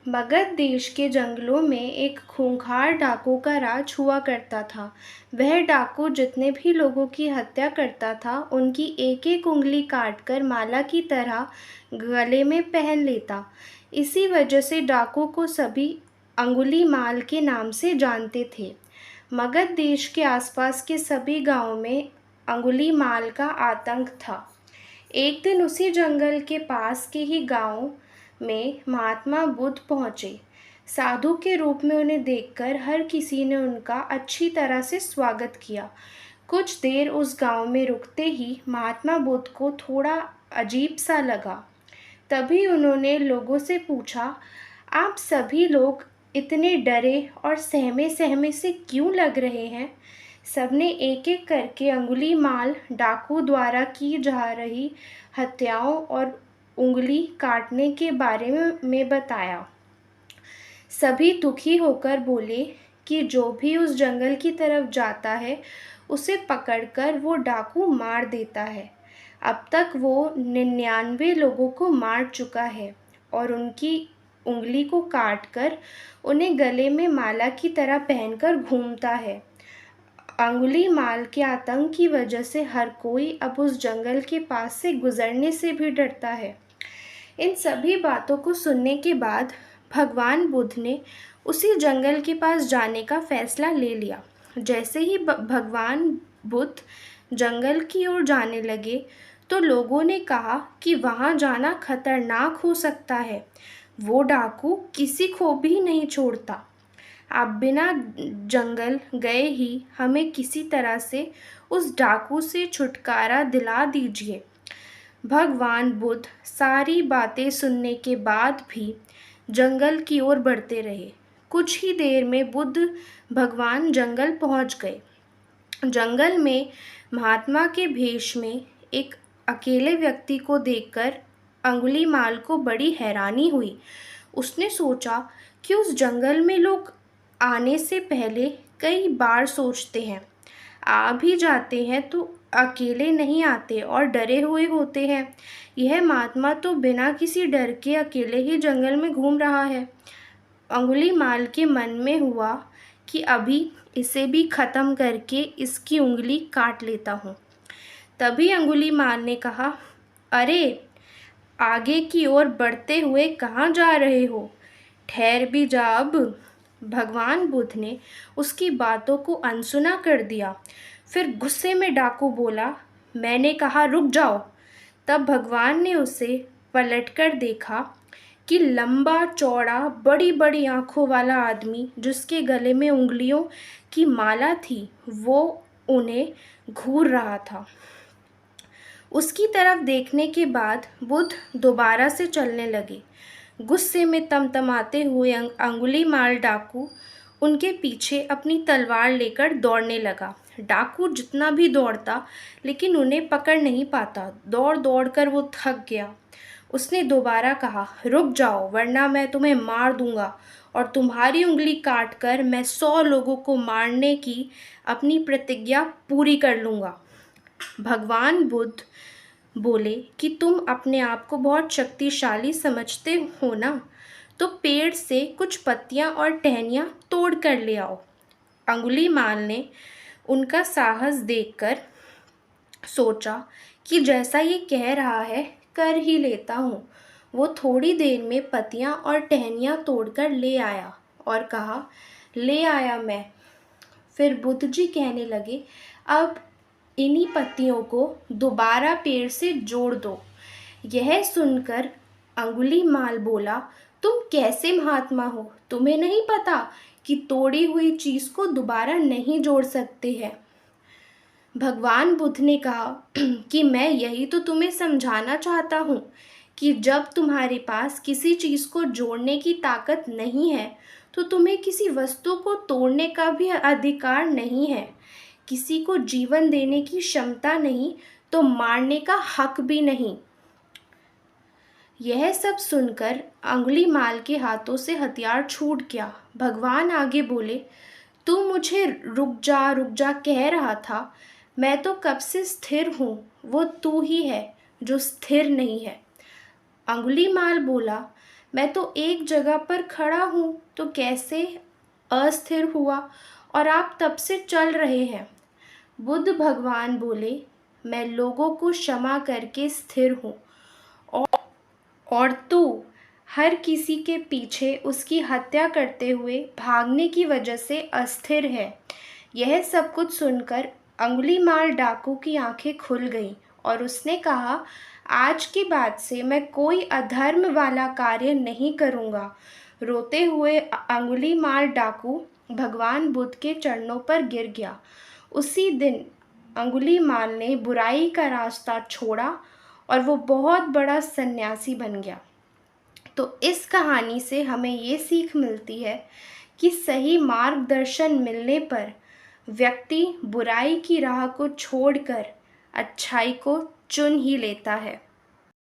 मगध देश के जंगलों में एक खूंखार डाकू का राज हुआ करता था। वह डाकू जितने भी लोगों की हत्या करता था, उनकी एक एक उंगली काटकर माला की तरह गले में पहन लेता। इसी वजह से डाकू को सभी अंगुली माल के नाम से जानते थे। मगध देश के आसपास के सभी गांवों में अंगुली माल का आतंक था। एक दिन उसी जंगल के पास के ही गांव में महात्मा बुद्ध पहुंचे। साधु के रूप में उन्हें देखकर हर किसी ने उनका अच्छी तरह से स्वागत किया। कुछ देर उस गांव में रुकते ही महात्मा बुद्ध को थोड़ा अजीब सा लगा। तभी उन्होंने लोगों से पूछा, आप सभी लोग इतने डरे और सहमे सहमे से क्यों लग रहे हैं? सबने एक एक करके अंगुली माल डाकू द्वारा की जा रही हत्याओं और उंगली काटने के बारे में बताया। सभी दुखी होकर बोले कि जो भी उस जंगल की तरफ जाता है, उसे पकड़कर वो डाकू मार देता है। अब तक वो 99 लोगों को मार चुका है और उनकी उंगली को काटकर उन्हें गले में माला की तरह पहनकर घूमता है। अंगुली माल के आतंक की वजह से हर कोई अब उस जंगल के पास से गुजरने से भी डरता है। इन सभी बातों को सुनने के बाद भगवान बुद्ध ने उसी जंगल के पास जाने का फैसला ले लिया। जैसे ही भगवान बुद्ध जंगल की ओर जाने लगे, तो लोगों ने कहा कि वहाँ जाना खतरनाक हो सकता है। वो डाकू किसी को भी नहीं छोड़ता। आप बिना जंगल गए ही हमें किसी तरह से उस डाकू से छुटकारा दिला दीजिए। भगवान बुद्ध सारी बातें सुनने के बाद भी जंगल की ओर बढ़ते रहे। कुछ ही देर में बुद्ध भगवान जंगल पहुंच गए। जंगल में महात्मा के भेष में एक अकेले व्यक्ति को देखकर अंगुलीमाल को बड़ी हैरानी हुई। उसने सोचा कि उस जंगल में लोग आने से पहले कई बार सोचते हैं, आ भी जाते हैं तो अकेले नहीं आते और डरे हुए होते हैं। यह महात्मा तो बिना किसी डर के अकेले ही जंगल में घूम रहा है। अंगुलीमाल के मन में हुआ कि अभी इसे भी ख़त्म करके इसकी उंगली काट लेता हूँ। तभी अंगुलीमाल ने कहा, अरे, आगे की ओर बढ़ते हुए कहाँ जा रहे हो? ठहर भी जा अब। भगवान बुद्ध ने उसकी बातों को अनसुना कर दिया। फिर गुस्से में डाकू बोला, मैंने कहा रुक जाओ। तब भगवान ने उसे पलटकर देखा कि लंबा चौड़ा बड़ी बड़ी आंखों वाला आदमी, जिसके गले में उंगलियों की माला थी, वो उन्हें घूर रहा था। उसकी तरफ देखने के बाद बुद्ध दोबारा से चलने लगे। गुस्से में तमतमाते हुए अंगुलीमाल डाकू उनके पीछे अपनी तलवार लेकर दौड़ने लगा। डाकू जितना भी दौड़ता, लेकिन उन्हें पकड़ नहीं पाता। दौड़ दौड़ कर वो थक गया। उसने दोबारा कहा, रुक जाओ वरना मैं तुम्हें मार दूंगा और तुम्हारी उंगली काट कर मैं 100 लोगों को मारने की अपनी प्रतिज्ञा पूरी कर लूँगा। भगवान बुद्ध बोले कि तुम अपने आप को बहुत शक्तिशाली समझते हो ना, तो पेड़ से कुछ पत्तियां और टहनियां तोड़ कर ले आओ। अंगुलीमाल ने उनका साहस देखकर सोचा कि जैसा ये कह रहा है कर ही लेता हूँ। वो थोड़ी देर में पत्तियां और टहनियां तोड़कर ले आया और कहा, ले आया मैं। फिर बुद्ध जी कहने लगे, अब इन्हीं पत्तियों को दोबारा पेड़ से जोड़ दो। यह सुनकर अंगुलीमाल बोला, तुम कैसे महात्मा हो? तुम्हें नहीं पता कि तोड़ी हुई चीज़ को दोबारा नहीं जोड़ सकते हैं? भगवान बुद्ध ने कहा कि मैं यही तो तुम्हें समझाना चाहता हूँ कि जब तुम्हारे पास किसी चीज़ को जोड़ने की ताकत नहीं है, तो तुम्हें किसी वस्तु को तोड़ने का भी अधिकार नहीं है। किसी को जीवन देने की क्षमता नहीं, तो मारने का हक भी नहीं। यह सब सुनकर अंगुलीमाल के हाथों से हथियार छूट गया। भगवान आगे बोले, तू मुझे रुक जा कह रहा था। मैं तो कब से स्थिर हूँ, वो तू ही है जो स्थिर नहीं है। अंगुलीमाल बोला, मैं तो एक जगह पर खड़ा हूँ तो कैसे अस्थिर हुआ और आप तब से चल रहे हैं। बुद्ध भगवान बोले, मैं लोगों को क्षमा करके स्थिर हूँ और तू हर किसी के पीछे उसकी हत्या करते हुए भागने की वजह से अस्थिर है। यह सब कुछ सुनकर अंगुलीमाल डाकू की आंखें खुल गईं और उसने कहा, आज के बाद से मैं कोई अधर्म वाला कार्य नहीं करूँगा। रोते हुए अंगुलीमाल डाकू भगवान बुद्ध के चरणों पर गिर गया। उसी दिन अंगुलीमाल ने बुराई का रास्ता छोड़ा और वो बहुत बड़ा सन्यासी बन गया। तो इस कहानी से हमें ये सीख मिलती है कि सही मार्गदर्शन मिलने पर व्यक्ति बुराई की राह को छोड़कर अच्छाई को चुन ही लेता है।